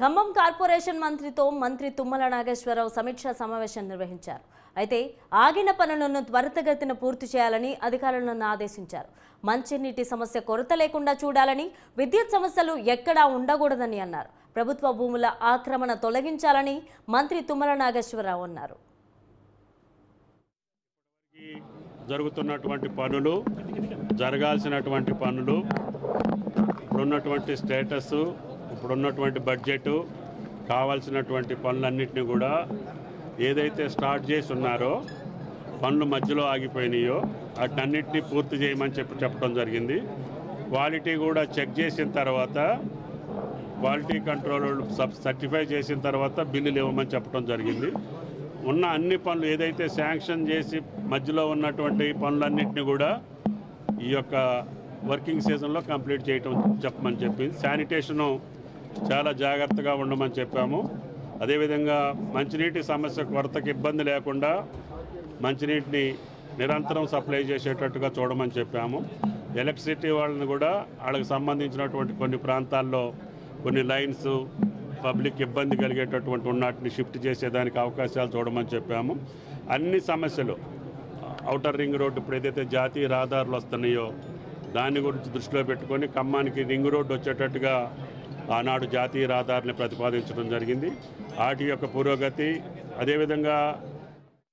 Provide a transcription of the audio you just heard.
Khammam corporation మంత్రి తుమ్మల నాగేశ్వరరావు సమీక్షా సమావేశం నిర్వహించారు. అయితే ఆగిన పనులను త్వరితగతిన పూర్తి చేయాలని అధికారులను ఆదేశించారు. మంచినీటి సమస్య కొరత లేకుండా చూడాలని, విద్యుత్ సమస్యలు ఎక్కడా ఉండకూడదని అన్నారు. ప్రభుత్వ భూముల ఆక్రమణ తొలగించాలని మంత్రి తుమ్మల నాగేశ్వరరావు అన్నారు. జరుగుతున్నటువంటి పనులు, జరగాల్సినటువంటి పనులు, ఇప్పుడున్నటువంటి స్టేటస్, ఇప్పుడున్నటువంటి బడ్జెట్, కావాల్సినటువంటి పనులన్నింటినీ కూడా ఏదైతే స్టార్ట్ చేసి ఉన్నారో, పనులు మధ్యలో ఆగిపోయినాయో వాటన్నిటినీ పూర్తి చేయమని చెప్పడం జరిగింది. క్వాలిటీ కూడా చెక్ చేసిన తర్వాత, క్వాలిటీ కంట్రోల్ సర్టిఫై చేసిన తర్వాత బిల్లులు ఇవ్వమని చెప్పడం జరిగింది. ఉన్న అన్ని పనులు ఏదైతే శాంక్షన్ చేసి మధ్యలో ఉన్నటువంటి పనులన్నింటినీ కూడా ఈ యొక్క వర్కింగ్ సీజన్లో కంప్లీట్ చెప్పమని చెప్పింది. శానిటేషను చాలా జాగ్రత్తగా ఉండమని చెప్పాము. అదేవిధంగా మంచినీటి సమస్య కొరతకి ఇబ్బంది లేకుండా మంచినీటిని నిరంతరం సప్లై చేసేటట్టుగా చూడమని చెప్పాము. ఎలక్ట్రిసిటీ వాళ్ళని కూడా వాళ్ళకి సంబంధించినటువంటి కొన్ని ప్రాంతాల్లో కొన్ని లైన్స్ పబ్లిక్ ఇబ్బంది కలిగేటటువంటి ఉన్నటిని షిఫ్ట్ చేసేదానికి అవకాశాలు చూడమని చెప్పాము. అన్ని సమస్యలు, ఔటర్ రింగ్ రోడ్డు ఇప్పుడు ఏదైతే జాతీయ రహదారులు వస్తున్నాయో దాని గురించి దృష్టిలో పెట్టుకొని ఖమ్మానికి రింగ్ రోడ్డు వచ్చేటట్టుగా ఆనాడు జాతీయ రహదారిని ప్రతిపాదించడం జరిగింది. వాటి యొక్క పురోగతి, అదేవిధంగా